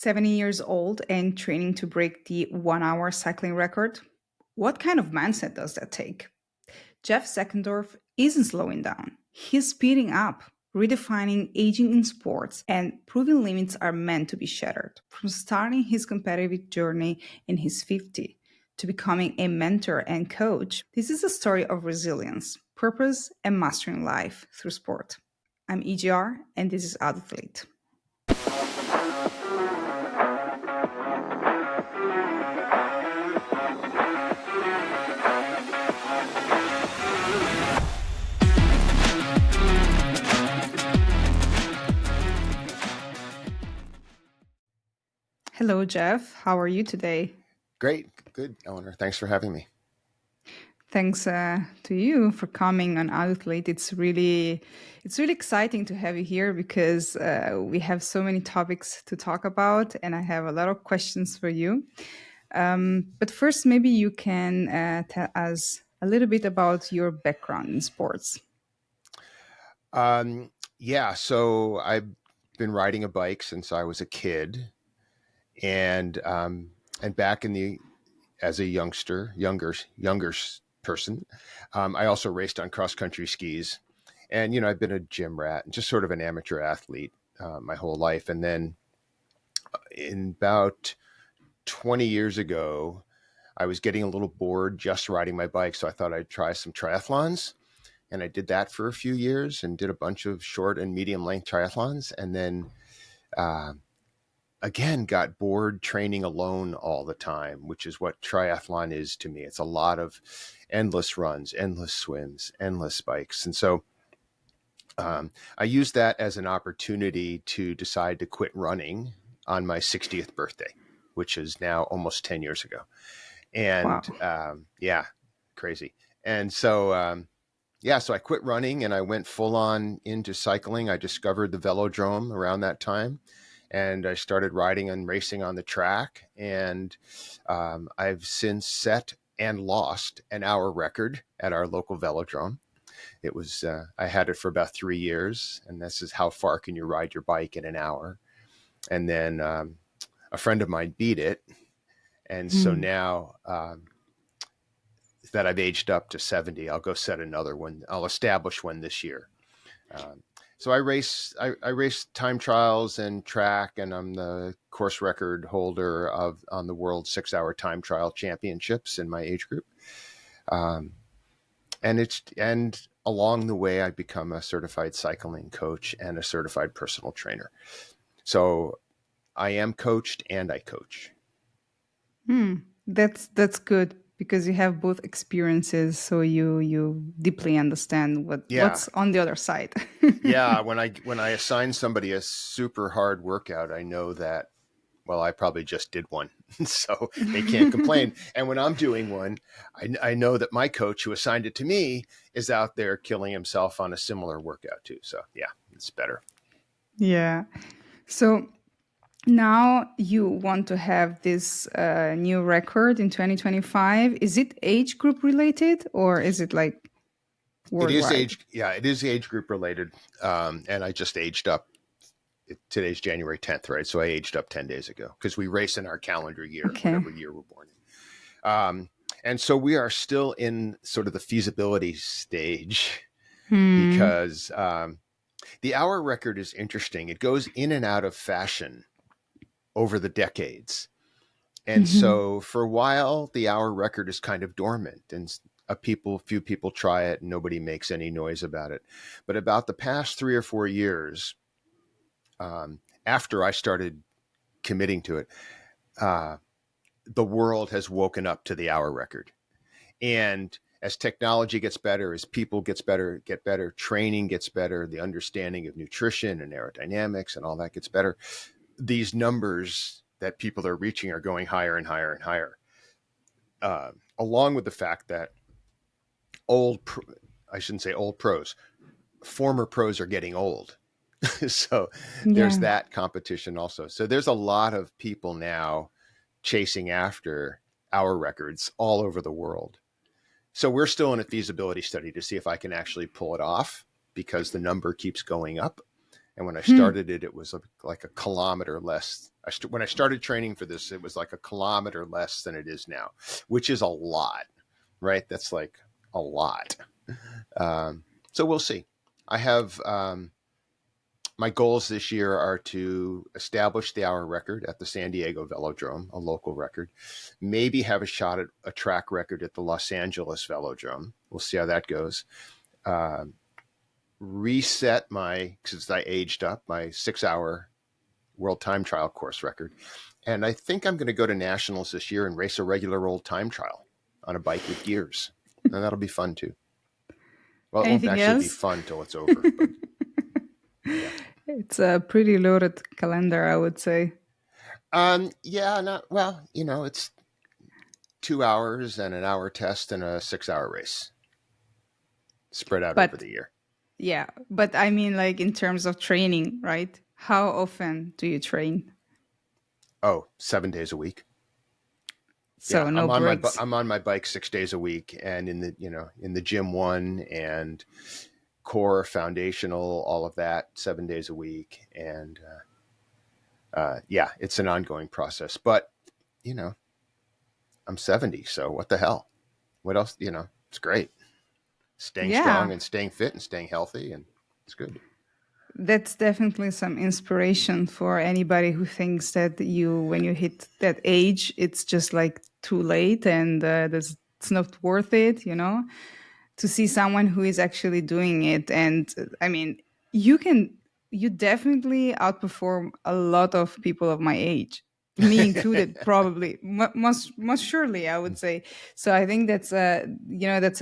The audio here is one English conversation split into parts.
70 years old and training to break the 1 hour cycling record. What kind of mindset does that take? Jeff Seckendorf isn't slowing down, he's speeding up, redefining aging in sports and proving limits are meant to be shattered. From starting his competitive journey in his 50s to becoming a mentor and coach, this is a story of resilience, purpose, and mastering life through sport. I'm EGR, and this is Athlete. Hello, Jeff. How are you today? Great. Good, Eleanor. Thanks for having me. Thanks to you for coming on Outlet. It's really exciting to have you here because we have so many topics to talk about, and I have a lot of questions for you. But first, maybe you can tell us a little bit about your background in sports. Yeah, so I've been riding a bike since I was a kid, and back in the as a younger person, I also raced on cross country skis, and I've been a gym rat and just sort of an amateur athlete my whole life, and then in about 20 years ago, I was getting a little bored just riding my bike, so I thought I'd try some triathlons. And I did that for a few years and did a bunch of short and medium length triathlons. And then uh, again, got bored training alone all the time, which is what triathlon is to me. It's a lot of endless runs, endless swims, endless bikes. And so I used that as an opportunity to decide to quit running on my 60th birthday, which is now almost 10 years ago. Wow. And yeah, crazy. And so, so I quit running and I went full on into cycling. I discovered the Velodrome around that time, and I started riding and racing on the track. And I've since set and lost an hour record at our local Velodrome. It was I had it for about 3 years, and this is how far can you ride your bike in an hour. And then a friend of mine beat it, and so Hmm. now that I've aged up to 70, I'll go set another one. I'll establish one this year. Um, so I race time trials and track, and I'm the course record holder on the World 6 Hour Time Trial Championships in my age group. Um, and along the way, I become a certified cycling coach and a certified personal trainer. So I am coached and I coach. Hmm. That's good because you have both experiences, so you deeply understand Yeah, what's on the other side. yeah. When I assign somebody a super hard workout, I know that, well, I probably just did one, so they can't complain. And when I'm doing one, I know that my coach who assigned it to me is out there killing himself on a similar workout too. So yeah, it's better. Yeah. So now you want to have this new record in 2025. Is it age group related or is it like It is worldwide? age, yeah, it is age group related. And I just aged up. Today's January 10th, right? So I aged up 10 days ago because we race in our calendar year, Okay. whatever year we're born in. And so we are still in sort of the feasibility stage Hmm. because the hour record is interesting. It goes in and out of fashion over the decades. And Mhm. so for a while, the hour record is kind of dormant, and few people try it and nobody makes any noise about it. But about the past 3 or 4 years, after I started committing to it, uh, the world has woken up to the hour record. And as technology gets better, as people get better, training gets better, the understanding of nutrition and aerodynamics and all that gets better, these numbers that people are reaching are going higher and higher and higher. Along with the fact that old, I shouldn't say old pros, former pros are getting old. So there's Yeah. that competition also. So there's a lot of people now chasing after our records all over the world. So we're still in a feasibility study to see if I can actually pull it off because the number keeps going up. And when I Hmm. started it, it was like a kilometer less. When I started training for this, it was like a kilometer less than it is now, which is a lot, right? That's like a lot. Um, so we'll see. I have my goals this year are to establish the hour record at the San Diego Velodrome, a local record. Maybe have a shot at a track record at the Los Angeles Velodrome. We'll see how that goes. Um, Reset my, since I aged up, my 6 hour world time trial course record. And I think I'm going to go to nationals this year and race a regular old time trial on a bike with gears. And that'll be fun too. Well, it won't Anything actually be else? fun till it's over, but yeah. It's a pretty loaded calendar, I would say. Yeah, not well, it's 2 hours and an hour test and a 6 hour race spread out over But the year. yeah, but I mean, like in terms of training, right? How often do you train? Oh, 7 days a week. Yeah, So no breaks. I'm on my bike 6 days a week, and in the gym one and core foundational, all of that 7 days a week, and yeah, it's an ongoing process. But you know, I'm 70, so what the hell? What else? It's great. Staying Yeah, strong and staying fit and staying healthy, and it's good. that's definitely some inspiration for anybody who thinks that when you hit that age, it's just like too late and it's not worth it, to see someone who is actually doing it. And I mean, you can, you definitely outperform a lot of people of my age, me included, probably, most surely, I would say. So I think that's a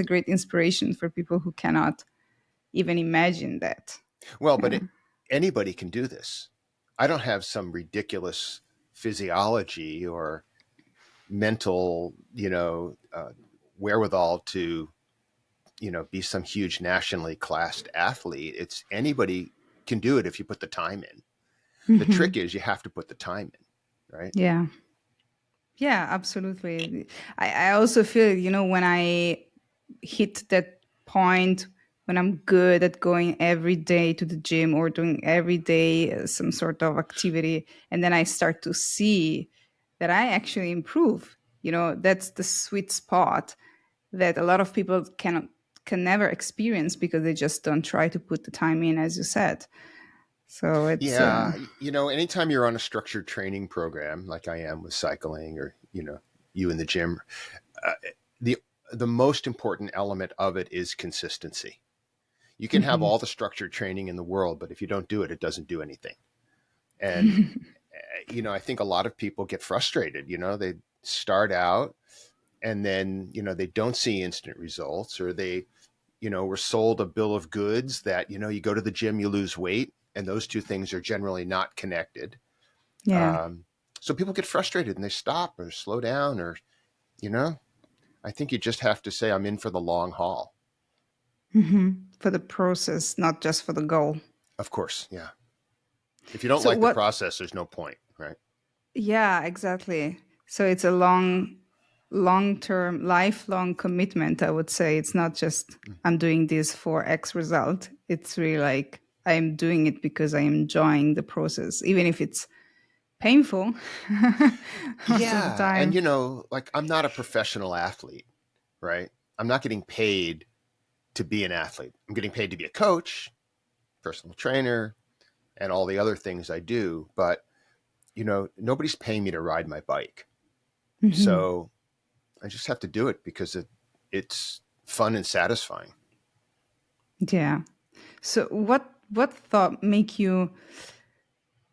great inspiration for people who cannot even imagine that. Well, but Yeah. anybody can do this. I don't have some ridiculous physiology or mental, wherewithal to, be some huge nationally classed athlete. It's anybody can do it if you put the time in. The trick Mhm. is you have to put the time in, right? Yeah. Yeah, absolutely. I also feel, when I hit that point when I'm good at going every day to the gym or doing every day some sort of activity, and then I start to see that I actually improve. That's the sweet spot that a lot of people can never experience because they just don't try to put the time in, as you said. So it's Yeah, anytime you're on a structured training program like I am with cycling, or you in the gym, uh, the the most important element of it is consistency. You can have Mhm. all the structured training in the world, but if you don't do it, it doesn't do anything. And I think a lot of people get frustrated. They start out and then they don't see instant results, or they were sold a bill of goods that you go to the gym, you lose weight, and those two things are generally not connected. Yeah. um, so people get frustrated and they stop or slow down, or you know I think you just have to say, I'm in for the long haul. For the process, not just for the goal. Of course, yeah. If you don't So like the what process, there's no point, right? Yeah, exactly. So it's a long-term, lifelong commitment, I would say. It's not just I'm doing this for X result. It's really like I'm doing it because I'm enjoying the process, even if it's painful most of the Yeah, and time. like, I'm not a professional athlete, right? I'm not getting paid to be an athlete. I'm getting paid to be a coach, personal trainer, and all the other things I do. But nobody's paying me to ride my bike, Hmm. so I just have to do it because it's fun and satisfying. Yeah. So what thought make you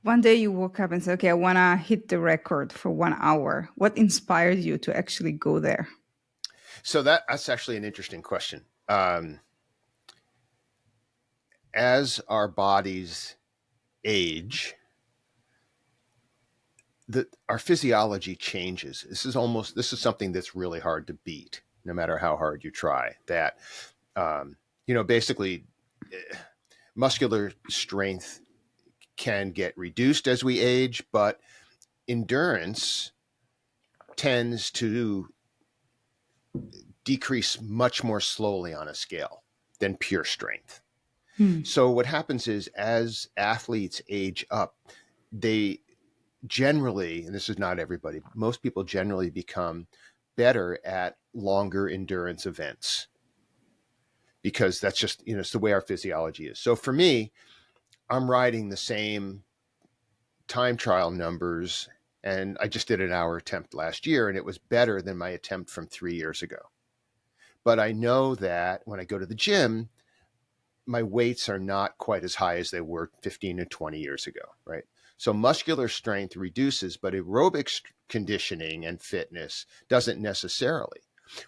one day you woke up and said, "Okay, I want to hit the record for 1 hour." What inspired you to actually go there? So that's actually an interesting question. As our bodies age, our physiology changes. This is something that's really hard to beat, no matter how hard you try. That basically, muscular strength can get reduced as we age, but endurance tends to decrease much more slowly on a scale than pure strength. Hmm. So what happens is as athletes age up, they generally, and this is not everybody, most people generally become better at longer endurance events because that's just, it's the way our physiology is. So for me, I'm riding the same time trial numbers, and I just did an hour attempt last year, and it was better than my attempt from 3 years ago. But I know that when I go to the gym, my weights are not quite as high as they were 15 to 20 years ago, right? So muscular strength reduces, but aerobic conditioning and fitness doesn't necessarily,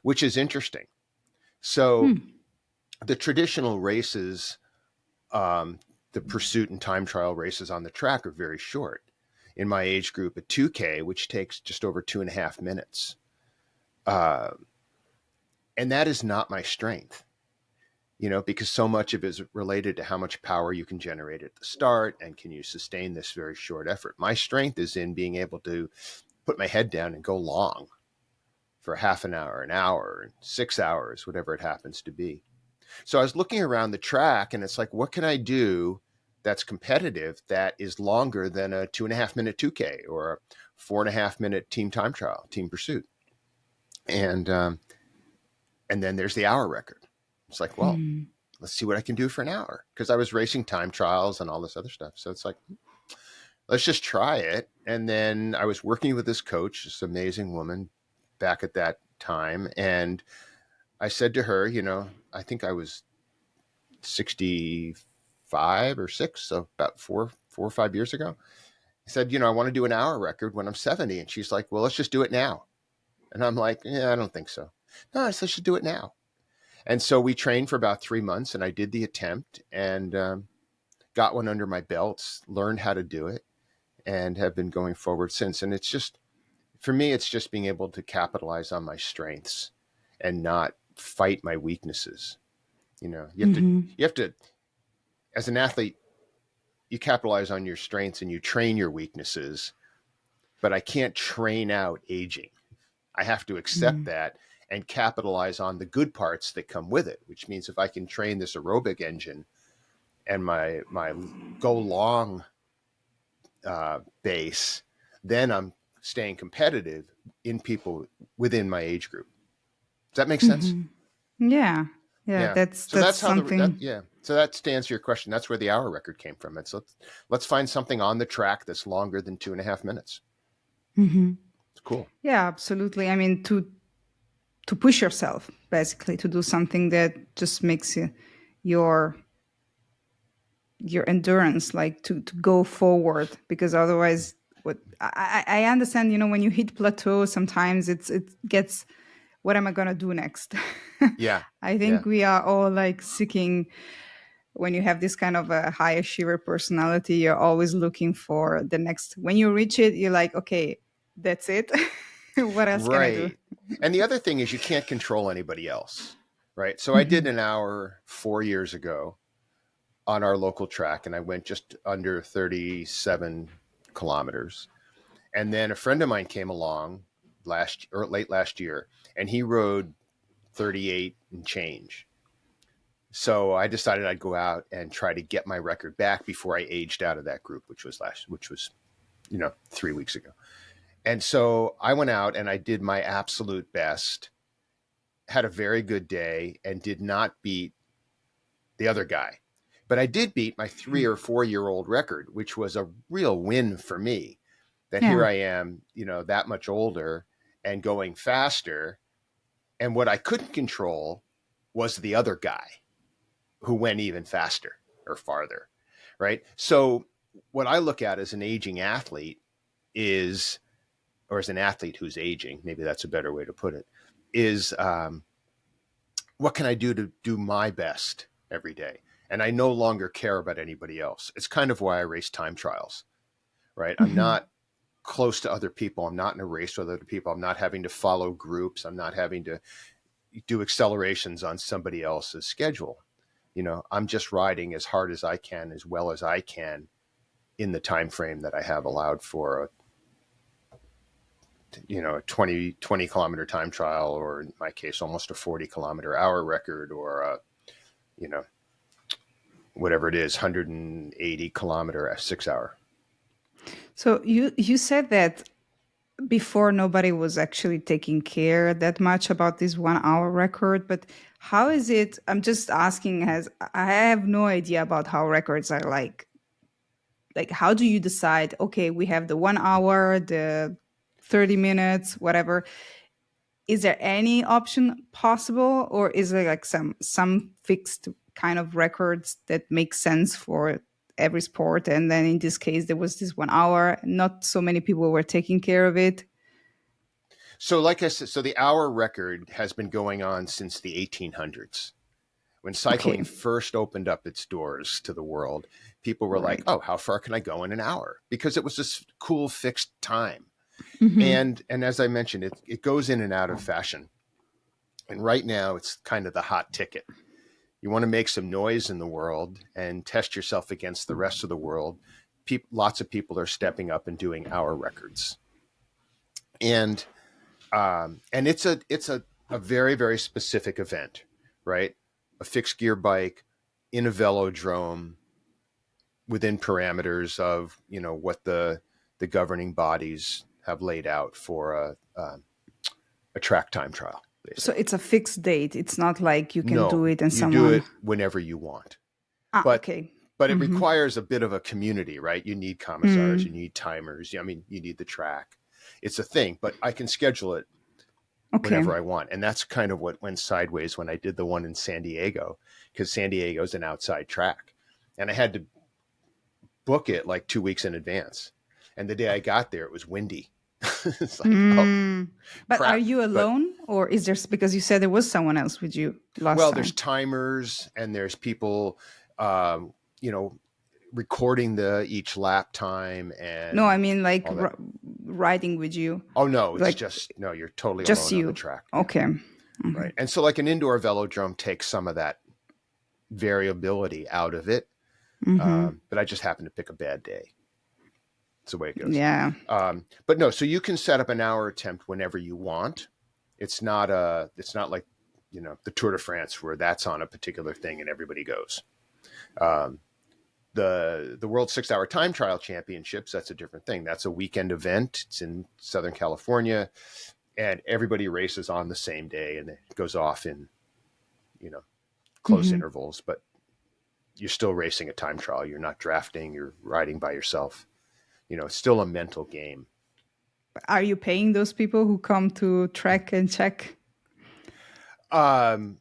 which is interesting. So Hmm. the traditional races, um, the pursuit and time trial races on the track are very short. In my age group, a 2K, which takes just over 2.5 minutes. Uh, and that is not my strength, because so much of it is related to how much power you can generate at the start and can you sustain this very short effort. My strength is in being able to put my head down and go long for half an hour, 6 hours, whatever it happens to be. So I was looking around the track and it's like, what can I do that's competitive that is longer than a 2.5 minute 2K or a 4.5 minute team time trial, team pursuit? And, um, and then there's the hour record. It's like, well, Hmm. let's see what I can do for an hour. Because I was racing time trials and all this other stuff. So it's like, let's just try it. And then I was working with this coach, this amazing woman back at that time. And I said to her, I think I was 65 or six, so about 4 or 5 years ago. I said, I want to do an hour record when I'm 70. And she's like, well, let's just do it now. And I'm like, yeah, I don't think so. No, I said, let's just do it now. And so we trained for about 3 months and I did the attempt and got one under my belts, learned how to do it, and have been going forward since. And it's just, for me, it's just being able to capitalize on my strengths and not fight my weaknesses. Hmm. You have to, as an athlete, you capitalize on your strengths and you train your weaknesses, but I can't train out aging. I have to accept Hmm. that and capitalize on the good parts that come with it, which means if I can train this aerobic engine and my go long base, then I'm staying competitive in people within my age group. Does that make sense? Hmm. Yeah. Yeah. Yeah. So That's that's how something. yeah. So that's to answer your question. That's where the hour record came from. Let's find something on the track that's longer than 2.5 minutes. Hmm. It's cool. Yeah, absolutely. I mean, to push yourself, basically, to do something that just makes your your endurance, like to go forward, because otherwise, what I understand, when you hit plateau, sometimes it gets, what am I gonna do next? Yeah. I Yeah. think we are all like seeking, when you have this kind of a high achiever personality, you're always looking for the next. When you reach it, you're like, okay, that's it. What else can I do? Right. And the other thing is you can't control anybody else. Right. So I did Hmm. an hour 4 years ago on our local track and I went just under 37 kilometers. And then a friend of mine came along late last year and he rode 38 and change. So I decided I'd go out and try to get my record back before I aged out of that group, which was 3 weeks ago. And so I went out and I did my absolute best, had a very good day, and did not beat the other guy. But I did beat my 3 or 4 year old record, which was a real win for me. That here Yeah. I am, that much older and going faster. And what I couldn't control was the other guy who went even faster or farther. Right. So what I look at as an aging athlete is, or as an athlete who's aging, maybe that's a better way to put it, is what can I do to do my best every day? And I no longer care about anybody else. It's kind of why I race time trials, right? I'm Hmm. not close to other people. I'm not in a race with other people. I'm not having to follow groups. I'm not having to do accelerations on somebody else's schedule. I'm just riding as hard as I can, as well as I can in the time frame that I have allowed for a 20 kilometer time trial, or in my case, almost a 40 kilometer hour record, or you know, whatever it is, 180-kilometer 6 hour. So you said that before nobody was actually taking care that much about this 1 hour record, but how is it? I'm just asking, as I have no idea about how records are like how do you decide, okay, we have the 1 hour, the 30 minutes, whatever. Is there any option possible, or is there like some fixed kind of records that make sense for every sport? And then in this case, there was this 1 hour, not so many people were taking care of it. So, like I said, so the hour record has been going on since the 1800s. When Okay. cycling first opened up its doors to the world, people were like, Right. "Oh, how far can I go in an hour?" Because it was this cool fixed time. Hmm. And as I mentioned, it goes in and out of fashion. And right now, it's kind of the hot ticket. You want to make some noise in the world and test yourself against the rest of the world. Lots of people are stepping up and doing hour records, and it's a very very specific event, right? A fixed gear bike in a velodrome within parameters of what the governing bodies have laid out for a track time trial, So basically. it's a fixed date. It's not like you can do No, it and you do someone. it whenever you want, Ah, but okay. but it Hmm. requires a bit of a community, right? You need commissars, you Mm, need timers. I mean, you need the track. It's a thing, but I can schedule it okay. whenever I want. And that's kind of what went sideways when I did the one in San Diego, because San Diego is an outside track. And I had to book it like 2 weeks in advance. And the day I got there, it was windy. It's like, oh, Mm. But are crap. you But alone, or is there, because you said there was someone else with you last well, there's time? timers and there's people, um, you know, recording the each lap time No, I and mean like all that. riding with you, Oh no, it's like just no, you're totally just alone on the you. track. Yeah. Okay. Okay. Right. And so like an indoor velodrome takes some of that variability out of it. Mm-hmm. But I just happened to pick a bad day. That's the way it goes. Yeah. But no, so you can set up an hour attempt whenever you want. It's not like, the Tour de France where that's on a particular thing and everybody goes. Um, the World 6 Hour Time Trial Championships, that's a different thing. That's a weekend event. It's in Southern California, and everybody races on the same day, and it goes off in you know close Mm-hmm. intervals. But you're still racing a time trial. You're not drafting. You're riding by yourself. It's still a mental game. Are you paying those people who come to track and check? I'm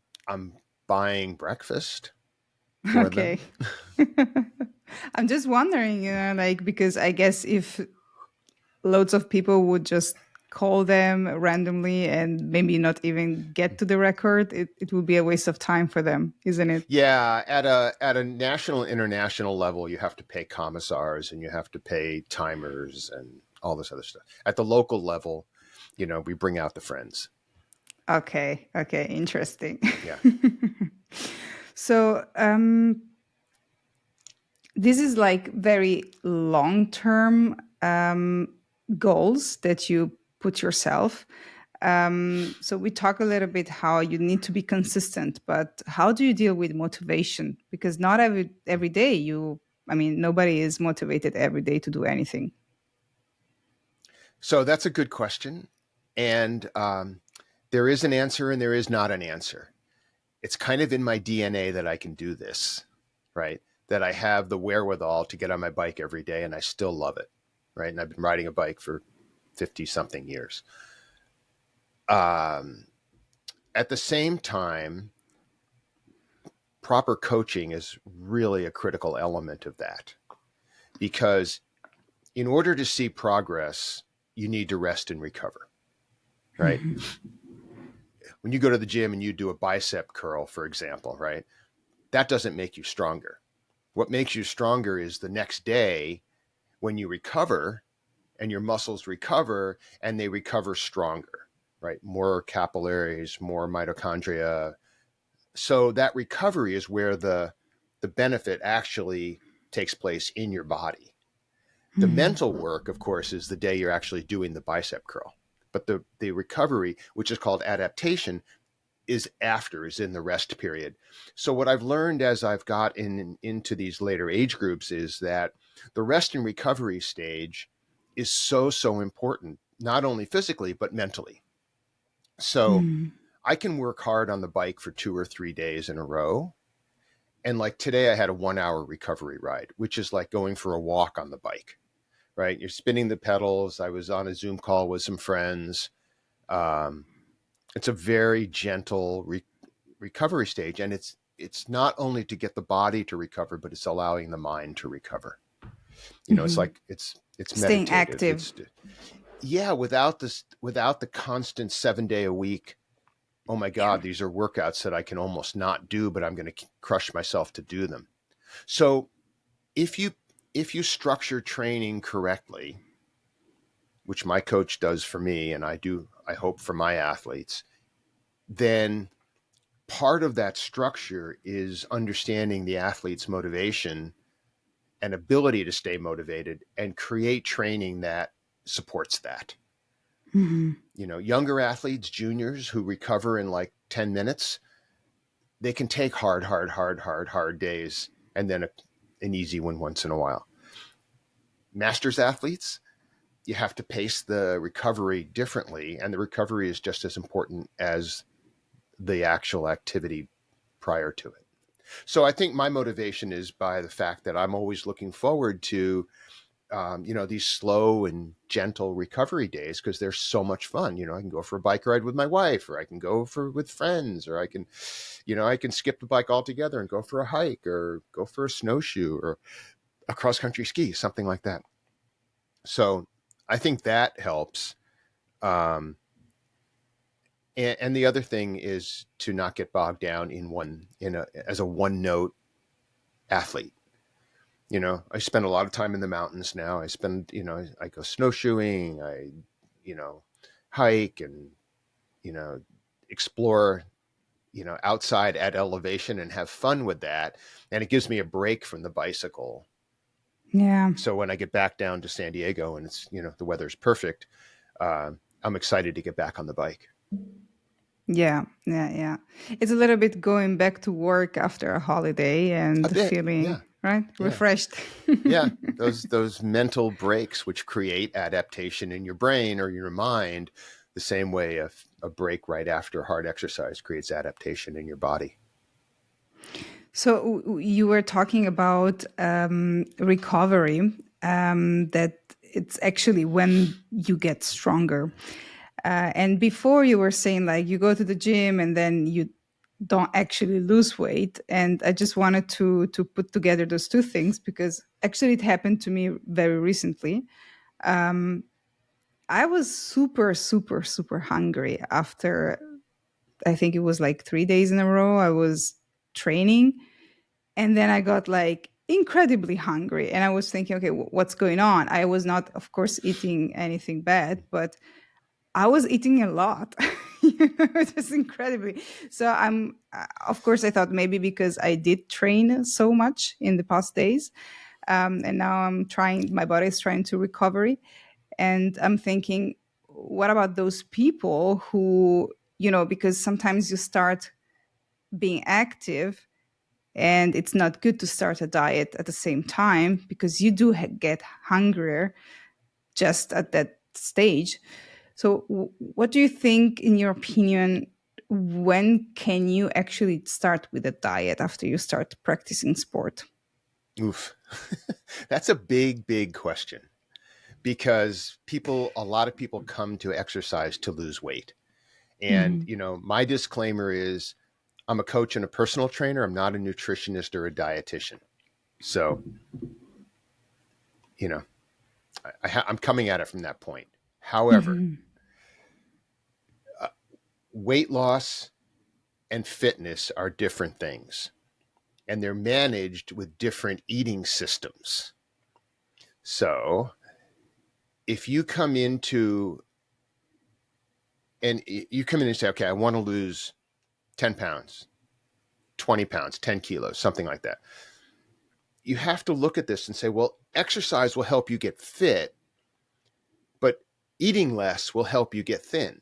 buying breakfast for them. Okay. I'm just wondering, like, because I guess if loads of people would just call them randomly and maybe not even get to the record, it would be a waste of time for them, isn't it? Yeah, at a national international level, you have to pay commissars and you have to pay timers and all this other stuff. At the local level, we bring out the friends. Okay. Okay. Interesting. Yeah. So, this is like very long term goals that you put yourself. So we talk a little bit how you need to be consistent, but how do you deal with motivation? Because not every day I mean, nobody is motivated every day to do anything. So that's a good question, and there is an answer and there is not an answer. It's kind of in my DNA that I can do this, right? That I have the wherewithal to get on my bike every day, and I still love it, right? And I've been riding a bike for 50 something years. Um, at the same time, proper coaching is really a critical element of that, because in order to see progress, you need to rest and recover, right? Mhm. When you go to the gym and you do a bicep curl, for example, right? That doesn't make you stronger. What makes you stronger is the next day when you recover and your muscles recover and they recover stronger, right? More capillaries, more mitochondria. So that recovery is where the benefit actually takes place in your body. The Mhm. mental work, of course, is the day you're actually doing the bicep curl. But the recovery, which is called adaptation, is in the rest period. So what I've learned as I've got into these later age groups is that the rest and recovery stage is so important, not only physically but mentally. So Mm. I can work hard on the bike for 2 or 3 days in a row. And like today, I had a 1 hour recovery ride, which is like going for a walk on the bike, right? You're spinning the pedals. I was on a Zoom call with some friends. Um, it's a very gentle recovery stage, and it's not only to get the body to recover, but it's allowing the mind to recover. It's Hmm. like it's Staying meditative. active. It's yeah, without the constant 7 day a week. Oh my Yeah. God, these are workouts that I can almost not do, but I'm going to crush myself to do them. So if you if you structure training correctly, which my coach does for me, and I hope for my athletes, then part of that structure is understanding the athlete's motivation and ability to stay motivated and create training that supports that. Hmm. Younger athletes, juniors who recover in like 10 minutes, they can take hard days and then an easy one once in a while. Masters athletes, you have to pace the recovery differently, and the recovery is just as important as the actual activity prior to it. So I think my motivation is by the fact that I'm always looking forward to these slow and gentle recovery days because they're so much fun. I can go for a bike ride with my wife, or I can go with friends, or I can skip the bike altogether and go for a hike or go for a snowshoe or a cross country ski, something like that. So I think that helps. Um, and the other thing is to not get bogged down as a one note athlete. I spend a lot of time in the mountains now. I go snowshoeing, you know, hike and, you know, explore, outside at elevation and have fun with that. And it gives me a break from the bicycle. Yeah. So when I get back down to San Diego and the weather's perfect, I'm excited to get back on the bike. Yeah, yeah, yeah. It's a little bit going back to work after a holiday A and bit. feeling, Yeah. right, Yeah. refreshed. Yeah, those mental breaks which create adaptation in your brain or your mind, the same way a break right after hard exercise creates adaptation in your body. So you were talking about recovery, that it's actually when you get stronger. And before you were saying like you go to the gym and then you don't actually lose weight. And I just wanted to put together those two things because actually it happened to me very recently. Um, I was super, super, super hungry after I think it was like 3 days in a row. I was training and then I got like incredibly hungry and I was thinking, okay, what's going on? I was not, of course, eating anything bad, but I was eating a lot. Just incredibly. So of course, I thought maybe because I did train so much in the past days, and now my body is trying to recovery. And I'm thinking, what about those people who, because sometimes you start being active and it's not good to start a diet at the same time because you do get hungrier just at that stage. So, what do you think, in your opinion, when can you actually start with a diet after you start practicing sport? Oof. That's a big question because a lot of people come to exercise to lose weight. And, Mhm. my disclaimer is I'm a coach and a personal trainer. I'm not a nutritionist or a dietitian. So, you know, I'm coming at it from that point. However, Mhm. uh, weight loss and fitness are different things, and they're managed with different eating systems. So, if you come into and you come in and say, okay, I want to lose 10 pounds, 20 pounds, 10 kilos, something like that. You have to look at this and say, well, exercise will help you get fit, but eating less will help you get thin.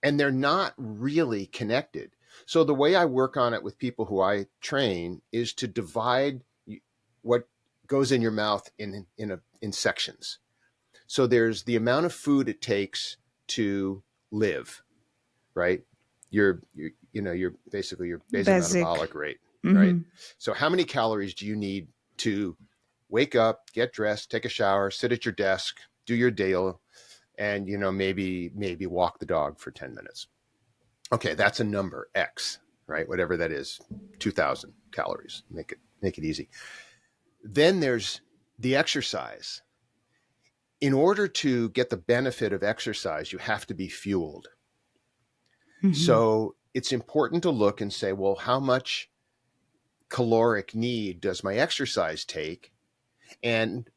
and they're not really connected. So the way I work on it with people who I train is to divide what goes in your mouth in sections. So there's the amount of food it takes to live, right? Your basically your basal Basic. metabolic rate, right? Hmm. So how many calories do you need to wake up, get dressed, take a shower, sit at your desk, do your deal, and maybe walk the dog for 10 minutes? Okay, that's a number X, right? Whatever that is, 2,000 calories. Make it easy. Then there's the exercise. In order to get the benefit of exercise, you have to be fueled. Hmm. So it's important to look and say, well, how much caloric need does my exercise take? And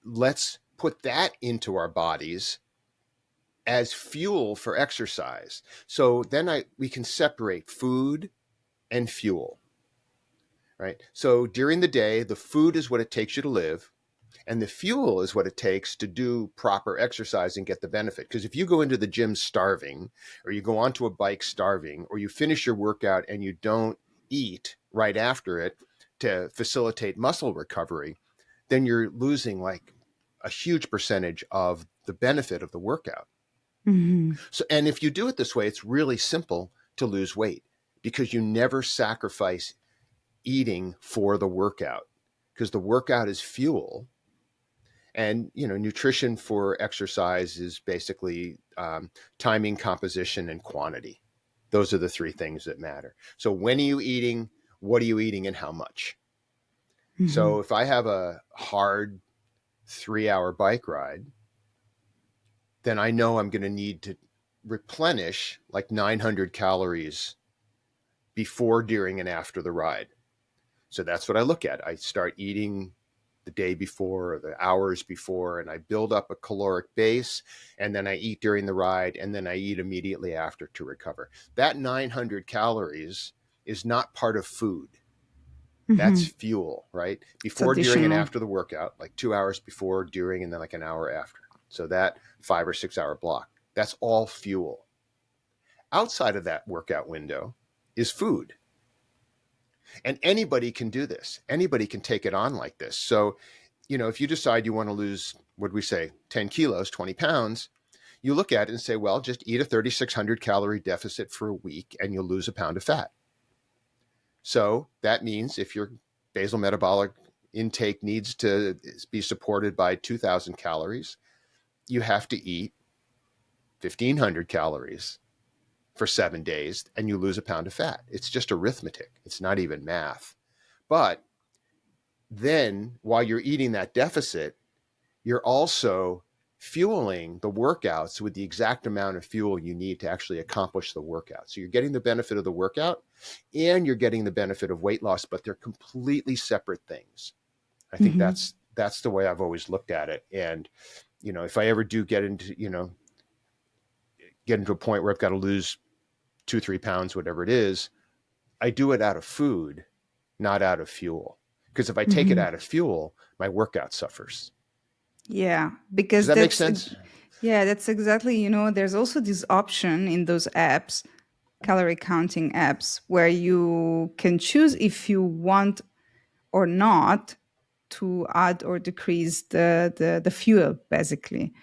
let's put that into our bodies as fuel for exercise. So then we can separate food and fuel, right? So during the day, the food is what it takes you to live, and the fuel is what it takes to do proper exercise and get the benefit. Because if you go into the gym starving, or you go onto a bike starving, or you finish your workout and you don't eat right after it to facilitate muscle recovery, then you're losing like a huge percentage of the benefit of the workout. Hmm. So, and if you do it this way, it's really simple to lose weight because you never sacrifice eating for the workout, because the workout is fuel. And nutrition for exercise is basically timing, composition, and quantity. Those are the three things that matter. So when are you eating, what are you eating, and how much? Hmm. So if I have a hard 3-hour bike ride, then I know I'm going to need to replenish like 900 calories before, during, and after the ride. So that's what I look at. I start eating the day before or the hours before, and I build up a caloric base, and then I eat during the ride, and then I eat immediately after to recover. That 900 calories is not part of food. That's Hmm. fuel, right? It's Before, during, and additional. after the workout, like 2 hours before, during, and then like an hour after. So that 5 or 6 hour block, that's all fuel. Outside of that workout window is food. And anybody can do this. Anybody can take it on like this. So, if you decide you want to lose, what do we say, 10 kilos, 20 pounds, you look at it and say, well, just eat a 3,600 calorie deficit for a week and you'll lose a pound of fat. So that means if your basal metabolic intake needs to be supported by 2,000 calories, you have to eat 1,500 calories for 7 days and you lose a pound of fat. It's just arithmetic. It's not even math. But then while you're eating that deficit, you're also fueling the workouts with the exact amount of fuel you need to actually accomplish the workout. So you're getting the benefit of the workout and you're getting the benefit of weight loss, but they're completely separate things. I think Hmm. that's the way I've always looked at it. And if I ever do get into a point where I've got to lose 2, 3 pounds, whatever it is, I do it out of food, not out of fuel. Because if I take it Hmm. out of fuel, my workout suffers. Yeah, Does because that make sense? yeah, that's exactly, there's also this option in those apps, calorie counting apps, where you can choose if you want or not to add or decrease the fuel, basically,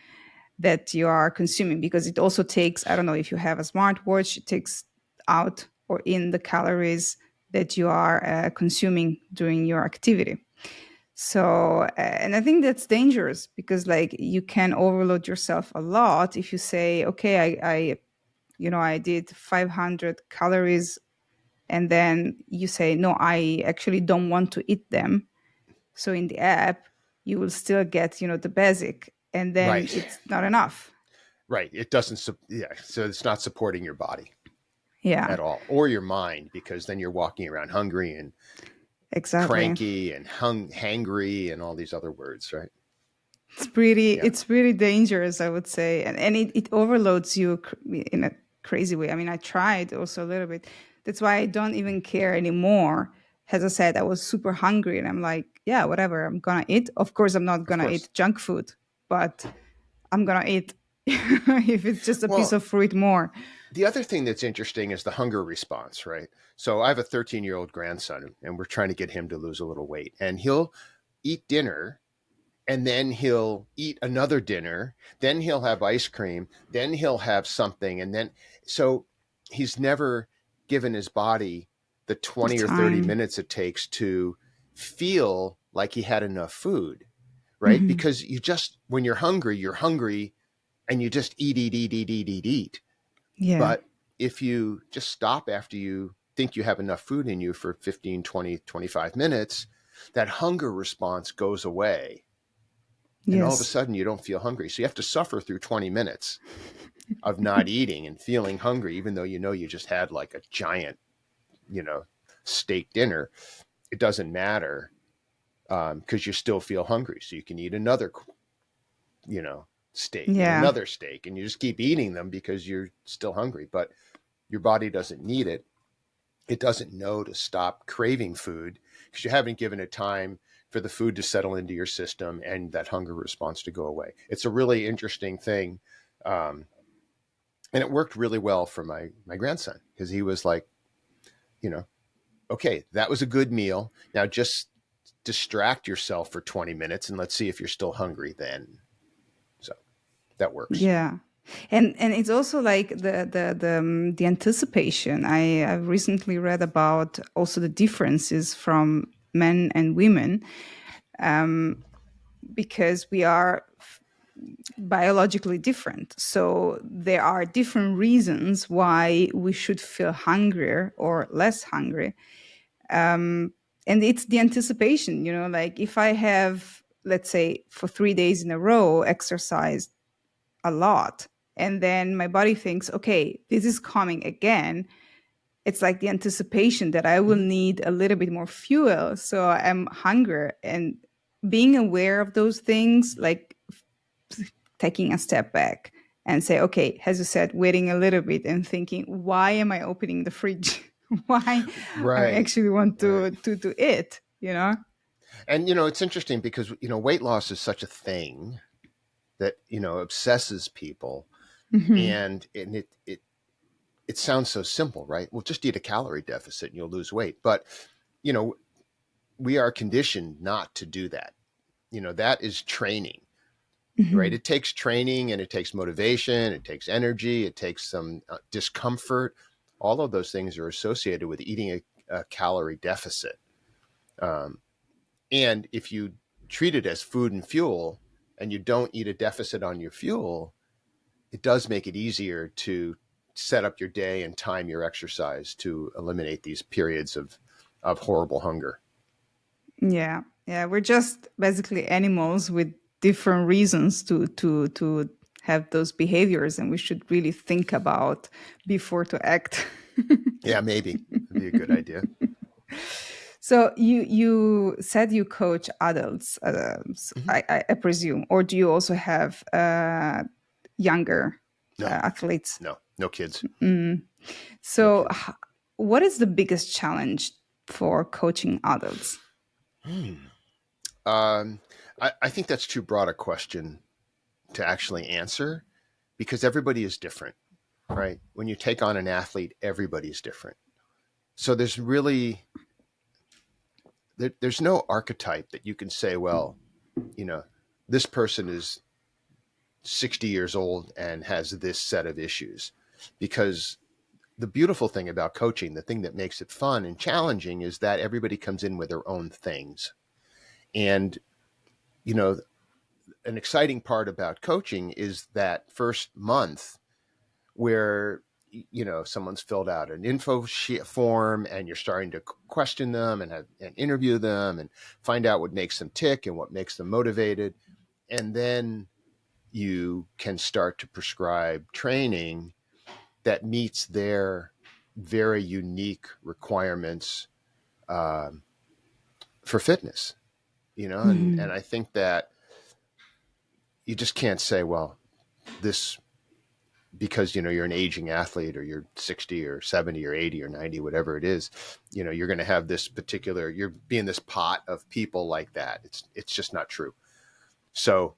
that you are consuming, because it also takes, I don't know, if you have a smartwatch, it takes out or in the calories that you are consuming during your activity. So, and I think that's dangerous, because like you can overload yourself a lot if you say, okay, I did 500 calories, and then you say, no, I actually don't want to eat them. So in the app, you will still get, the basic, and then Right. it's not enough. Right. It doesn't, yeah. So it's not supporting your body Yeah, at all, or your mind, because then you're walking around hungry and exactly. cranky and hangry and all these other words, right? Yeah. It's pretty dangerous, I would say, and it overloads you in a crazy way. I mean, I tried also a little bit. That's why I don't even care anymore. As I said, I was super hungry, and I'm like, yeah, whatever, I'm gonna eat. Of course, I'm not Of gonna course. eat junk food, but I'm gonna eat if it's just a piece Well, of fruit more. The other thing that's interesting is the hunger response, right? So I have a 13-year-old grandson, and we're trying to get him to lose a little weight. And he'll eat dinner, and then he'll eat another dinner, then he'll have ice cream, then he'll have something, and then so he's never given his body the The 20 or 30 time. minutes it takes to feel like he had enough food, right? Hmm. Because you just, when you're hungry and you just eat. Yeah. But if you just stop after you think you have enough food in you for 15, 20, 25 minutes, that hunger response goes away. And all of a Yes. sudden, you don't feel hungry. So you have to suffer through 20 minutes of not eating and feeling hungry, even though you know you just had like a giant, you know, steak dinner. It doesn't matter because you still feel hungry. So you can eat another, you know, steak and Yeah. another steak, and you just keep eating them because you're still hungry. But your body doesn't need it. It doesn't know to stop craving food because you haven't given it time for the food to settle into your system and that hunger response to go away. It's a really interesting thing. Um, and it worked really well for my grandson because he was like, you know, okay, that was a good meal. Now just distract yourself for 20 minutes and let's see if you're still hungry then. So that works. Yeah. And it's also like the anticipation. I've recently read about also the differences from men and women, because we are biologically different. So there are different reasons why we should feel hungrier or less hungry. And it's the anticipation, like if I have, let's say, for 3 days in a row exercised a lot, and then my body thinks, okay, this is coming again. It's like the anticipation that I will Mm-hmm. need a little bit more fuel. So I'm hungry, and being aware of those things, like taking a step back and say, okay, as you said, waiting a little bit and thinking, why am I opening the fridge? Why I Right. actually want Right. to eat. And it's interesting because weight loss is such a thing that obsesses people, Hmm. and it sounds so simple, right? Well, just eat a calorie deficit and you'll lose weight. But you know we are conditioned not to do that. That is training, right? Hmm. It takes training, and it takes motivation, it takes energy, it takes some discomfort. All of those things are associated with eating a calorie deficit. um, and if you treat it as food and fuel and you don't eat a deficit on your fuel, it does make it easier to set up your day and time your exercise to eliminate these periods of horrible hunger. Yeah, yeah, we're just basically animals with different reasons to have those behaviors, and we should really think about before to act. Yeah, maybe that'd be a good idea. So you said you coach adults, Hmm. I presume, or do you also have younger No, athletes? no kids, Mm. no So, kids. what is the biggest challenge for coaching adults? Hmm. Um, I think that's too broad a question to actually answer because everybody is different, right? When you take on an athlete, everybody's different. So there's no archetype that you can say, well, you know, this person is 60 years old and has this set of issues. Because the beautiful thing about coaching, the thing that makes it fun and challenging, is that everybody comes in with their own things. And, you know, an exciting part about coaching is that first month where someone's filled out an info sheet form and you're starting to question them and interview them and find out what makes them tick and what makes them motivated, and then you can start to prescribe training that meets their very unique requirements um, for fitness. And Mhm. I think that you just can't say, well, this, because you're an aging athlete or you're 60 or 70 or 80 or 90, whatever it is, you're going to have this particular, you're being this pot of people like that. It's just not true. So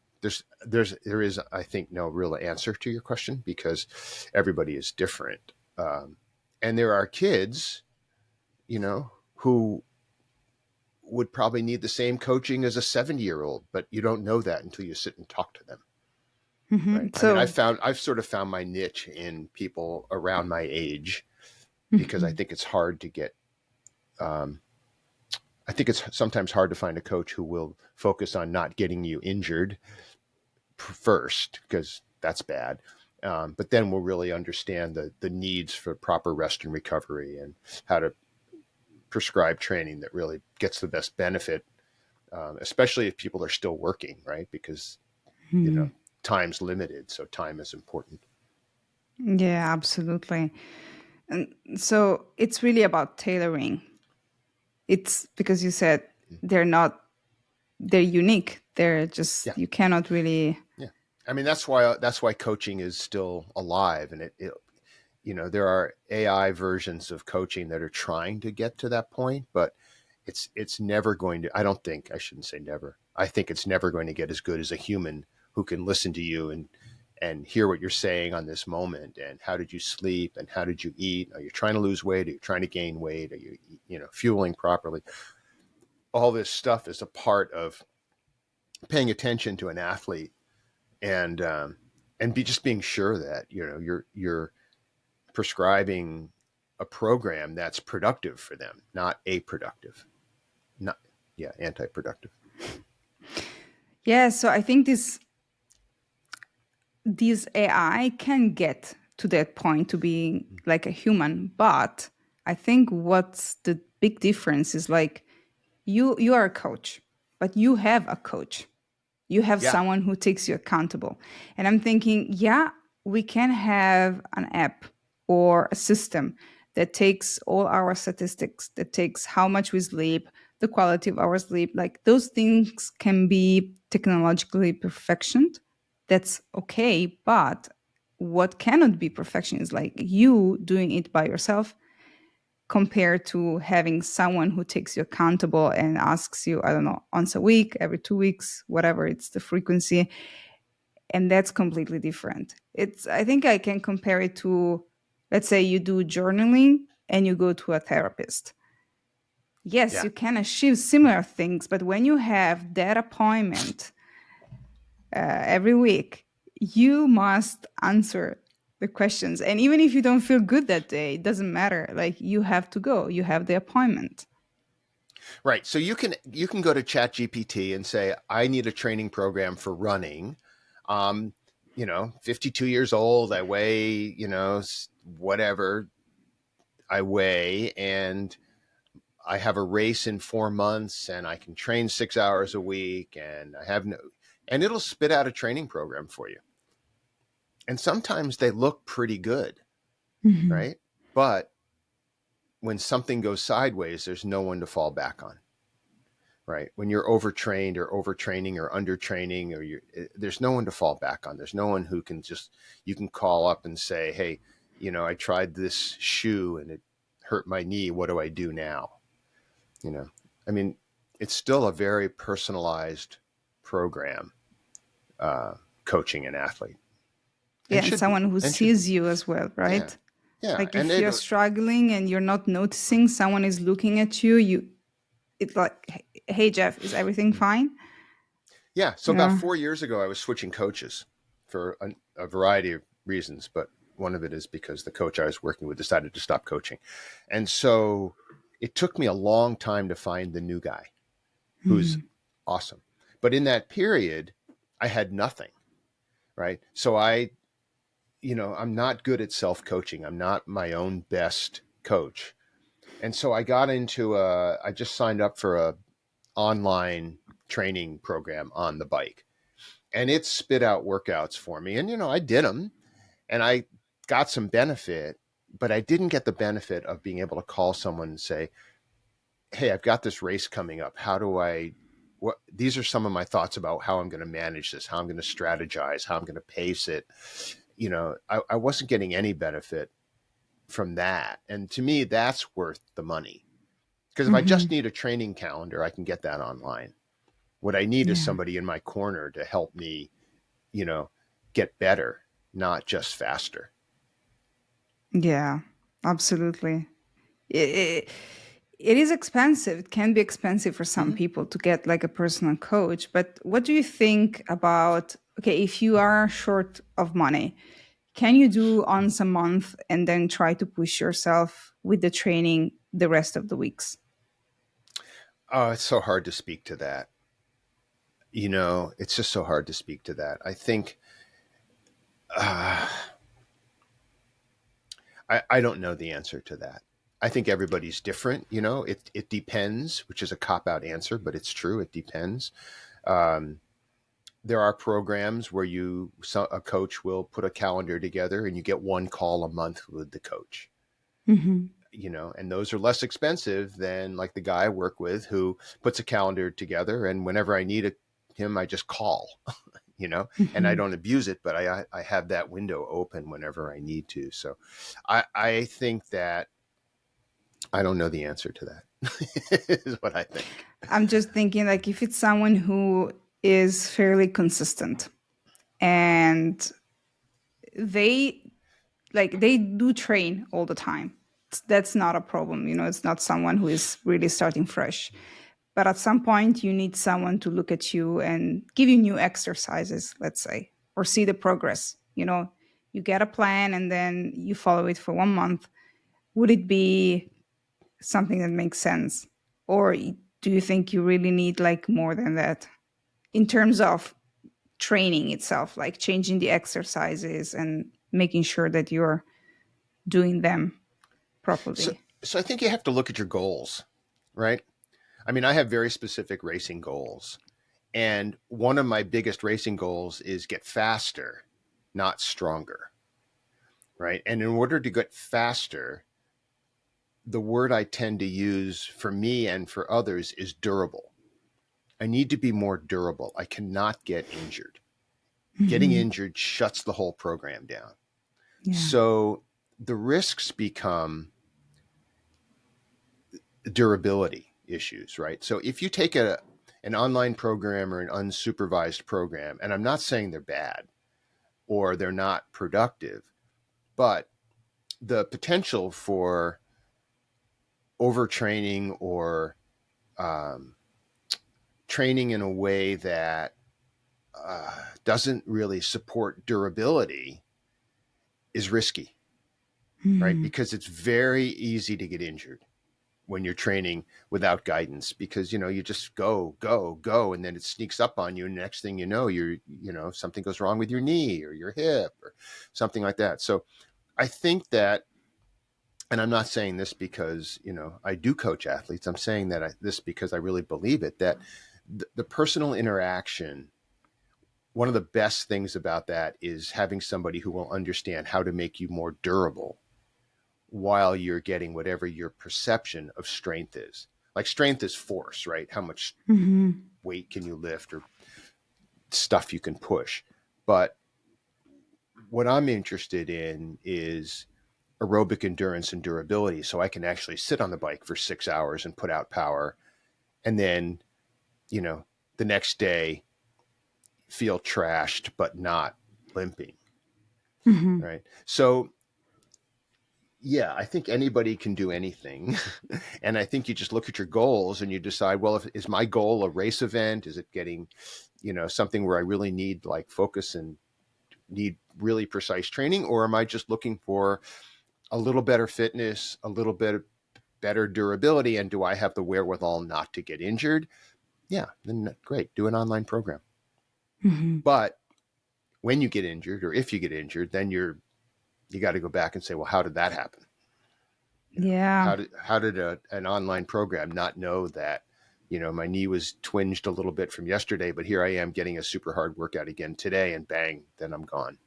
there is, I think, no real answer to your question because everybody is different. And there are kids, who would probably need the same coaching as a 70-year-old, but you don't know that until you sit and talk to them. Hmm. Right. I mean, So, I've sort of found my niche in people around my age because I mhm. think it's hard to get, um, I think it's sometimes hard to find a coach who will focus on not getting you injured first, because that's bad. But then we'll really understand the needs for proper rest and recovery and how to prescribe training that really gets the best benefit, especially if people are still working, right? Because, you know, Mhm. time's limited. So time is important. Yeah, absolutely. And so it's really about tailoring. It's because you said they're not, they're unique. They're just, Yeah. you cannot really. Yeah. I mean, that's why coaching is still alive. And there are AI versions of coaching that are trying to get to that point, but it's never going to, I shouldn't say never. I think it's never going to get as good as a human who can listen to you and hear what you're saying on this moment, and how did you sleep, and how did you eat, are you trying to lose weight, are you trying to gain weight, are you fueling properly. All this stuff is a part of paying attention to an athlete, and be just being sure that you're prescribing a program that's productive for them, not a productive, not yeah, anti-productive. Yeah, so I think this AI can get to that point to being like a human, but I think what's the big difference is like you are a coach, but you have a coach. You have Yeah, someone who takes you accountable. And I'm thinking, yeah, we can have an app or a system that takes all our statistics, that takes how much we sleep, the quality of our sleep. Like those things can be technologically perfectioned. That's okay. But what cannot be perfection is like you doing it by yourself compared to having someone who takes you accountable and asks you, I don't know, once a week, every 2 weeks, whatever it's the frequency. And that's completely different. I think I can compare it to, let's say you do journaling and you go to a therapist. Yes, yeah, you can achieve similar things, but when you have that appointment every week, you must answer the questions. And even if you don't feel good that day, it doesn't matter. Like you have to go, you have the appointment. right. So you can go to ChatGPT and say, I need a training program for running. Um, 52 years old, I weigh, whatever I weigh, and I have a race in 4 months, and I can train 6 hours a week, and I have no, and it'll spit out a training program for you. And sometimes they look pretty good, Mhm. right? But when something goes sideways, there's no one to fall back on, right? When you're overtrained or overtraining or undertraining, there's no one to fall back on. There's no one who can you can call up and say, hey, I tried this shoe and it hurt my knee. What do I do now? You know, I mean, it's still a very personalized program, uh, coaching an athlete, Yeah, and and should be, someone who and should be. sees you as well, Yeah. right? Yeah. Like And if it, you're struggling and you're not noticing someone is looking at you, it's like, hey Jeff, is everything fine? yeah. So about Yeah. 4 years ago, I was switching coaches for a variety of reasons, but one of it is because the coach I was working with decided to stop coaching. And so it took me a long time to find the new guy who's Mhm. awesome. But in that period, I had nothing, right? So I'm not good at self coaching. I'm not my own best coach. And so I just signed up for a online training program on the bike, and it spit out workouts for me. And, I did them, and I got some benefit, but I didn't get the benefit of being able to call someone and say, hey, I've got this race coming up. These are some of my thoughts about how I'm going to manage this, how I'm going to strategize, how I'm going to pace it. I wasn't getting any benefit from that. And to me, that's worth the money. Because if I just Mhm. need a training calendar, I can get that online. What I need is Yeah. somebody in my corner to help me, you know, get better, not just faster. Yeah, absolutely. It, it is expensive. It can be expensive for some Mm-hmm. people to get like a personal coach. But what do you think about, okay, if you are short of money, can you do once a month and then try to push yourself with the training the rest of the weeks? Oh, it's so hard to speak to that. It's just so hard to speak to that. I think uh, I don't know the answer to that. I think everybody's different. It depends, which is a cop out answer, but it's true. It depends. Um, there are programs where a coach will put a calendar together and you get one call a month with the coach. Hmm. And those are less expensive than like the guy I work with who puts a calendar together, and whenever I need him, I just call. And I Hmm. don't abuse it, but I have that window open whenever I need to. So I think that I don't know the answer to that. Is what I think. I'm just thinking like if it's someone who is fairly consistent and they they do train all the time. That's not a problem. It's not someone who is really starting fresh. But at some point, you need someone to look at you and give you new exercises, let's say, or see the progress. You get a plan and then you follow it for 1 month. Would it be something that makes sense? Or do you think you really need like more than that in terms of training itself, like changing the exercises and making sure that you're doing them So properly? so I think you have to look at your goals, right? I mean, I have very specific racing goals. And one of my biggest racing goals is get faster, not stronger, right? And in order to get faster, the word I tend to use for me and for others is durable. I need to be more durable. I cannot get injured. Getting Hmm. injured shuts the whole program down. Yeah. So the risks become durability issues, right? So if you take an online program or an unsupervised program, and I'm not saying they're bad or they're not productive, but the potential for overtraining or um, training in a way that doesn't really support durability is risky, right? Hmm. Because it's very easy to get injured when you're training without guidance because you just go and then it sneaks up on you and the next thing you know something goes wrong with your knee or your hip or something like that. So I think that, and I'm not saying this because I do coach athletes. I'm saying this because I really believe it, that the personal interaction, one of the best things about that is having somebody who will understand how to make you more durable while you're getting whatever your perception of strength is. Like strength is force, right? How much Hmm. weight can you lift or stuff you can push. But what I'm interested in is aerobic endurance and durability. So I can actually sit on the bike for 6 hours and put out power. And then, you know, the next day feel trashed, but not limping. Hmm. Right. So yeah, I think anybody can do anything. And I think you just look at your goals and you decide, well, is my goal a race event? Is it getting, something where I really need like focus and need really precise training? Or am I just looking for a little better fitness, a little bit better durability? And do I have the wherewithal not to get injured? Yeah, then great, do an online program. Hmm. But when you get injured or if you get injured, then you got to go back and say, well, how did that happen? Yeah. How did an online program not know that my knee was twinged a little bit from yesterday, but here I am getting a super hard workout again today, and bang, then I'm gone.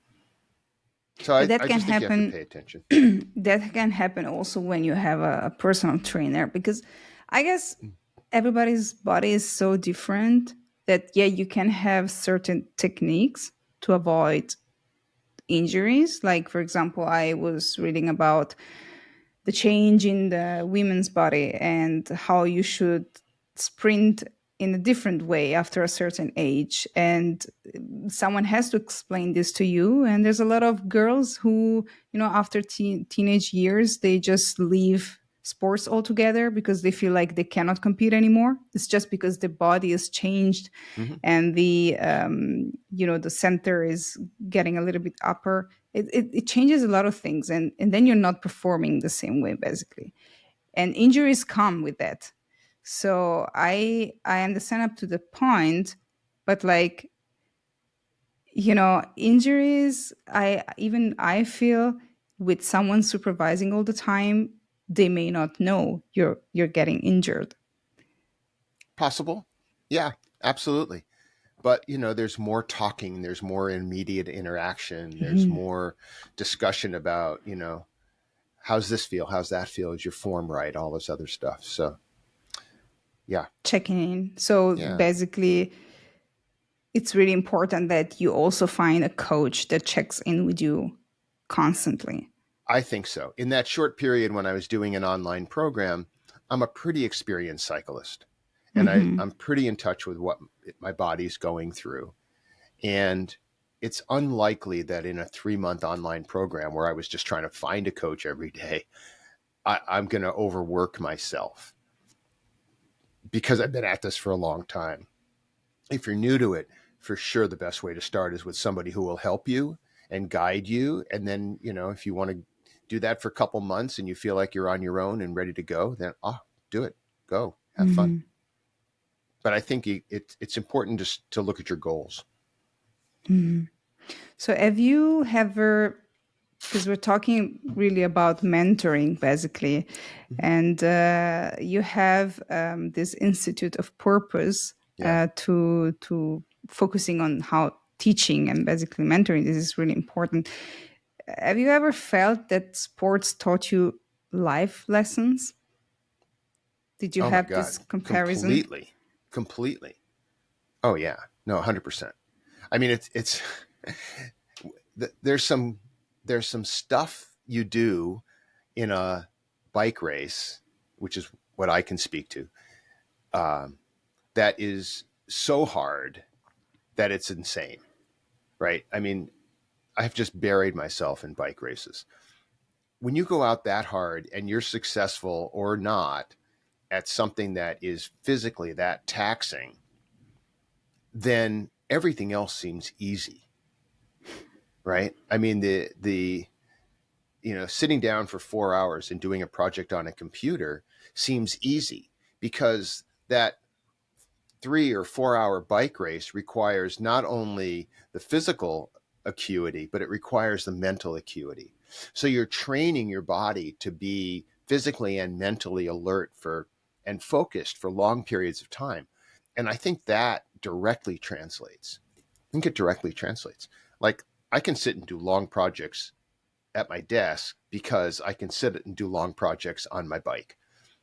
So But I, that I can just think you have to happen. pay attention. That can happen also when you have a personal trainer, because I guess everybody's body is so different that, yeah, you can have certain techniques to avoid injuries. Like, for example, I was reading about the change in the women's body and how you should sprint in a different way after a certain age, and someone has to explain this to you. And there's a lot of girls who, after teenage years, they just leave sports altogether because they feel like they cannot compete anymore. It's just because the body has changed, Hmm. and the center is getting a little bit upper. It changes a lot of things, and then you're not performing the same way, basically, and injuries come with that. So I understand up to the point, but like, injuries, I feel, with someone supervising all the time, they may not know you're getting injured. Possible. Yeah, absolutely. But there's more talking, there's more immediate interaction, there's Mhm. more discussion about how's this feel, how's that feel, is your form right, all this other stuff. So yeah. Checking in. So Yeah, basically, it's really important that you also find a coach that checks in with you constantly. I think so. In that short period when I was doing an online program, I'm a pretty experienced cyclist, and Hmm. I'm pretty in touch with what my body's going through. And it's unlikely that in a 3-month online program where I was just trying to find a coach every day, I'm going to overwork myself because I've been at this for a long time. If you're new to it, for sure the best way to start is with somebody who will help you and guide you. And then, if you want to do that for a couple months and you feel like you're on your own and ready to go, then do it. Go. Have fun. Hmm. But I think it's important just to look at your goals. Hmm. So have you ever, because we're talking really about mentoring, basically, Mhm. and you have this Institute of Purpose Yeah. to focusing on how teaching and basically mentoring this is really important. Have you ever felt that sports taught you life lessons? Did you Oh my have God. this comparison? Completely. Completely. Oh yeah. No, 100%. I mean, it's there's some stuff you do in a bike race, which is what I can speak to, um, that is so hard that it's insane, right? I mean, I've just buried myself in bike races. When you go out that hard and you're successful or not at something that is physically that taxing, then everything else seems easy, right? I mean, the sitting down for 4 hours and doing a project on a computer seems easy because that 3 or 4 hour bike race requires not only the physical acuity, but it requires the mental acuity. So you're training your body to be physically and mentally alert for and focused for long periods of time. And I think that directly translates. I think it directly translates. Like I can sit and do long projects at my desk because I can sit and do long projects on my bike.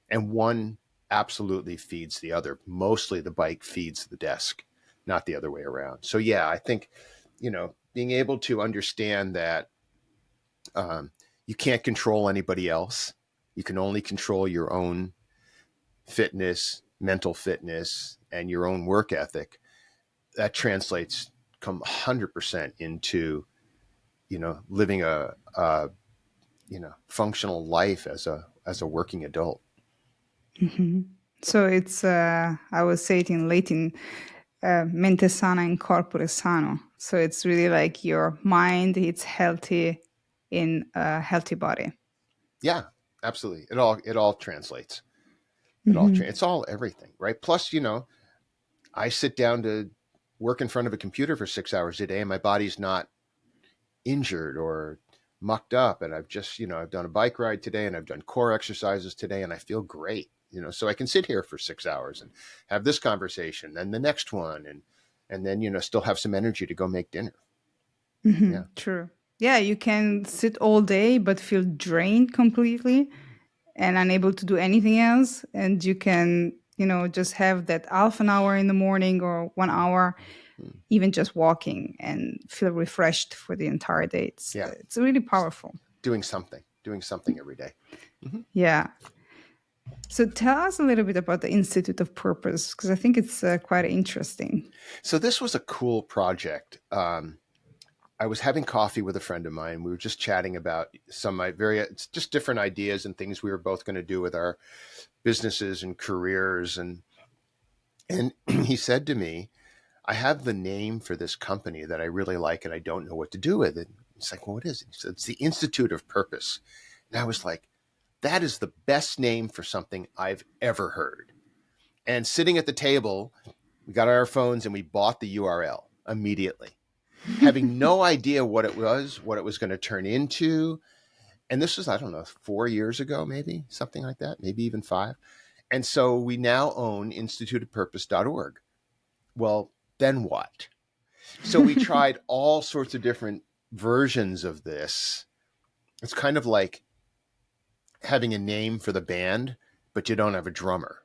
And one absolutely feeds the other. Mostly the bike feeds the desk, not the other way around. So, yeah, I think, being able to understand that um, you can't control anybody else, you can only control your own fitness, mental fitness, and your own work ethic, that translates come 100% into, living a functional life as a working adult. Hmm. So it's, I would say it in Latin, mente sana in corpore sano. So it's really like your mind, it's healthy in a healthy body. Yeah, absolutely. It all translates. Hmm. It's all everything, right? Plus, I sit down to work in front of a computer for 6 hours a day, and my body's not injured or mucked up. And I've done a bike ride today, and I've done core exercises today, and I feel great. So I can sit here for 6 hours and have this conversation, and the next one, and then still have some energy to go make dinner. Hmm. Yeah, True. Yeah, you can sit all day but feel drained completely and unable to do anything else. And you can, just have that half an hour in the morning or 1 hour, mm, even just walking, and feel refreshed for the entire day. yeah. It's really powerful. Doing something every day. Mm-hmm. Yeah. So tell us a little bit about the Institute of Purpose, because I think it's quite interesting. So this was a cool project. I was having coffee with a friend of mine. We were just chatting about some very it's just different ideas and things we were both going to do with our businesses and careers. And he said to me, "I have the name for this company that I really like, and I don't know what to do with it." He's like, "Well, what is it?" He said, "It's the Institute of Purpose." And I was like, "That is the best name for something I've ever heard." And sitting at the table, we got our phones and we bought the URL immediately, having no idea what it was going to turn into. And this was, I don't know, 4 years ago, maybe something like that, maybe even five. And so we now own instituteofpurpose.org. Well, then what? So we tried all sorts of different versions of this. It's kind of like having a name for the band, but you don't have a drummer.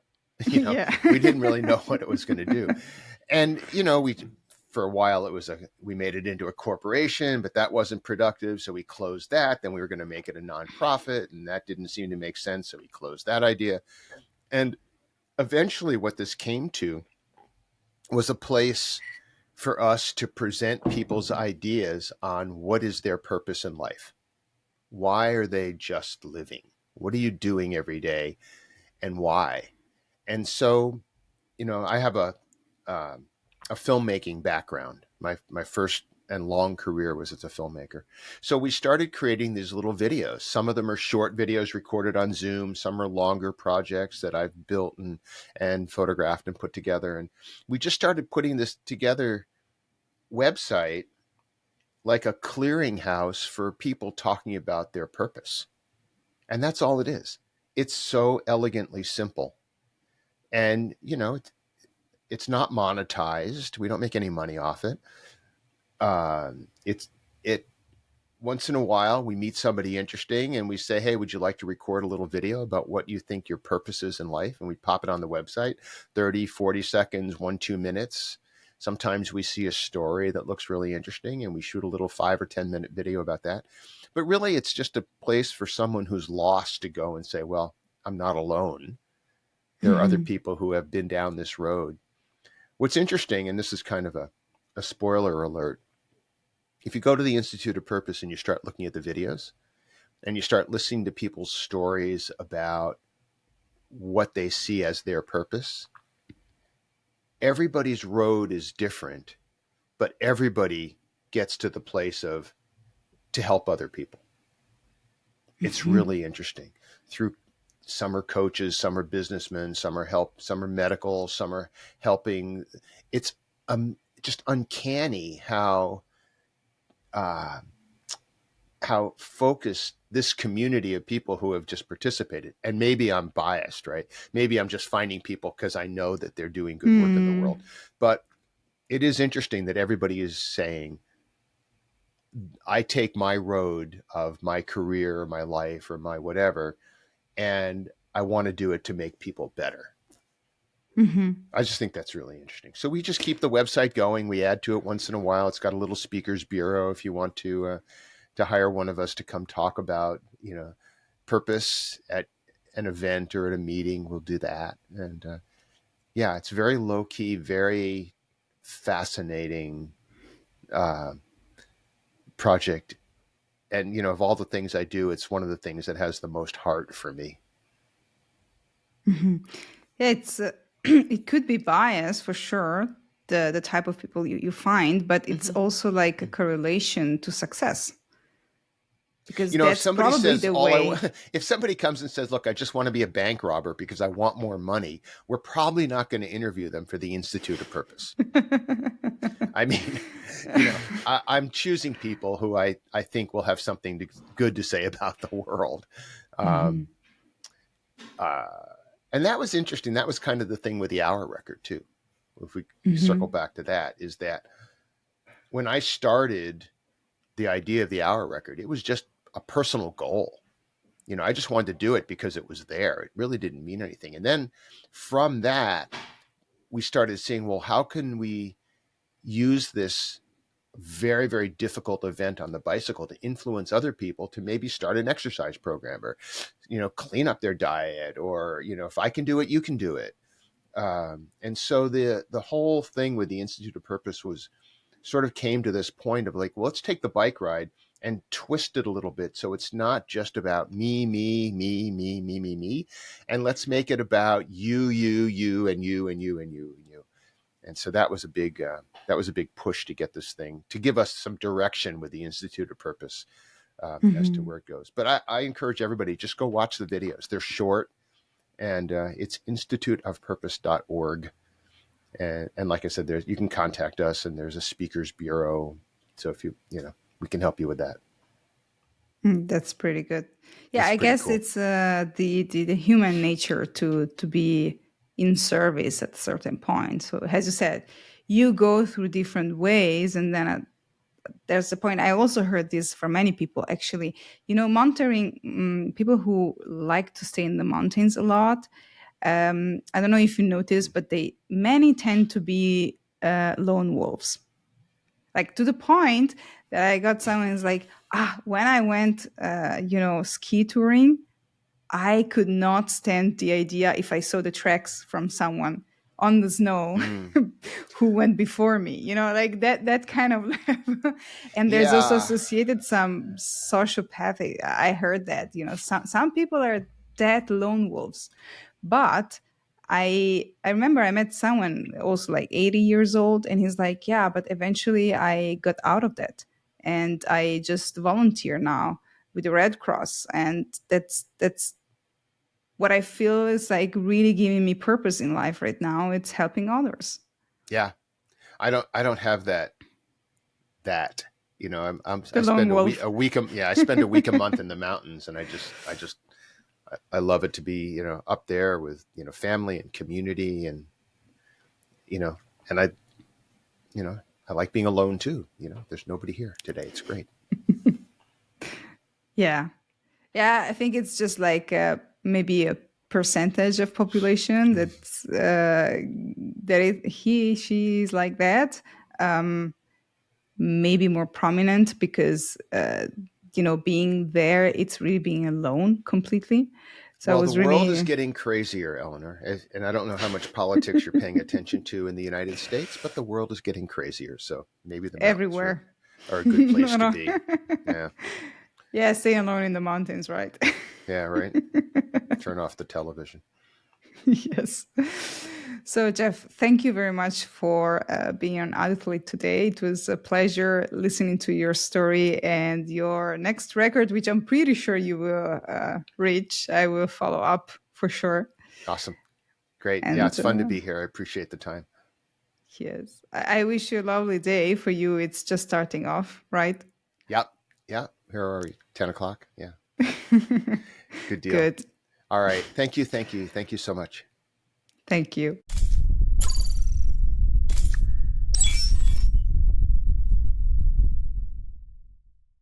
Yeah. We didn't really know what it was going to do. And, we, for a while, we made it into a corporation, but that wasn't productive. So we closed that. Then we were going to make it a nonprofit, and that didn't seem to make sense. So we closed that idea. And eventually, what this came to was a place for us to present people's ideas on what is their purpose in life. Why are they just living? What are you doing every day, and why? And so, I have a filmmaking background. My first and long career was as a filmmaker. So we started creating these little videos. Some of them are short videos recorded on Zoom. Some are longer projects that I've built and photographed and put together. And we just started putting this together website like a clearinghouse for people talking about their purpose. And that's all it is. It's so elegantly simple. And, it's not monetized. We don't make any money off it. It's it Once in a while we meet somebody interesting and we say, "Hey, would you like to record a little video about what you think your purpose is in life?" And we pop it on the website, 30, 40 seconds, 1, 2 minutes. Sometimes we see a story that looks really interesting and we shoot a little 5 or 10 minute video about that. But really, it's just a place for someone who's lost to go and say, "Well, I'm not alone. There are other Mhm. people who have been down this road." What's interesting, and this is kind of a spoiler alert, if you go to the Institute of Purpose and you start looking at the videos and you start listening to people's stories about what they see as their purpose, everybody's road is different, but everybody gets to the place of to help other people. It's Mhm. really interesting. Through Some are coaches, some are businessmen, some are medical, some are helping. It's just uncanny uh, how focused this community of people who have just participated. And maybe I'm biased, right? Maybe I'm just finding people because I know that they're doing good work in the world. Mm. But it is interesting that everybody is saying, I take my road of my career or my life or my whatever, and I want to do it to make people better. Mhm. I just think that's really interesting. So we just keep the website going. We add to it once in a while. It's got a little speakers bureau if you want to hire one of us to come talk about, purpose at an event or at a meeting. We'll do that. And yeah, it's very low key, very fascinating uh, project. And, of all the things I do, it's one of the things that has the most heart for me. Mhm. Yeah, it's it could be bias for sure, the type of people you find, but it's Mm-hmm. also like a correlation to success, because If that's somebody probably says the way. if somebody comes and says, "Look, I just want to be a bank robber because I want more money," we're probably not going to interview them for the Institute of Purpose. I mean, I'm choosing people who I think will have something good to say about the world. Mhm. Um, uh, and that was interesting. That was kind of the thing with the hour record too. If we circle Mhm. back to that, is that when I started the idea of the hour record, it was just a personal goal. I just wanted to do it because it was there. It really didn't mean anything. And then from that, we started seeing, well, how can we use this very, very difficult event on the bicycle to influence other people to maybe start an exercise program or, clean up their diet, or, if I can do it, you can do it. And so the whole thing with the Institute of Purpose was sort of came to this point of like, well, let's take the bike ride and twist it a little bit so it's not just about me, me, me, me, me, me, me, and let's make it about you, you, and you, and you, and you, and you. And so that was a big push to get this thing to give us some direction with the Institute of Purpose, as to Mhm. where it goes. But I encourage everybody, just go watch the videos. They're short, and it's instituteofpurpose.org. And like I said, you can contact us, and there's a speakers bureau. So if we can help you with that. That's pretty good. Yeah, It's I pretty guess cool. it's the human nature to be in service at a certain point. So as you said, you go through different ways, and then there's the point. I also heard this from many people actually. Monitoring people who like to stay in the mountains a lot. I don't know if you noticed, but many tend to be lone wolves, like to the point that I got someone who's like, when I went, ski touring, I could not stand the idea if I saw the tracks from someone on the snow Mm. who went before me, like that kind of level. And there's also Yeah. associated some sociopathic. I heard that, some people are dead lone wolves. But I remember I met someone also like 80 years old, and he's like, yeah, but eventually I got out of that, and I just volunteer now with the Red Cross, and that's what I feel is like really giving me purpose in life right now. It's helping others. Yeah. I don't have that. I The lone spend wolf. a week, yeah, I spend a week a month in the mountains, and I love it to be, up there with, family and community, and, you know, and you know, I like being alone too. There's nobody here today. It's great. Yeah. Yeah, I think it's just like maybe a percentage of population she's like that. Um, Maybe more prominent because being there, it's really being alone completely. So I Well, the was world is really getting crazier, Eleanor, and I don't know how much politics you're paying attention to in the United States, but the world is getting crazier. So maybe the mountains are, everywhere. are a good place No, to no. be. Yeah. Yeah, stay alone in the mountains, right? Yeah. Right. Turn off the television. Yes. So, Jeff, thank you very much for being on Athlete today. It was a pleasure listening to your story and your next record, which I'm pretty sure you will reach. I will follow up for sure. Awesome. Great. Yeah. And It's fun to be here. I appreciate the time. yes, I wish you a lovely day. For you, it's just starting off, right? Yep. Yeah. Here are we? 10 o'clock. Yeah. Good deal. Good. All right. Thank you. Thank you. Thank you so much. Thank you.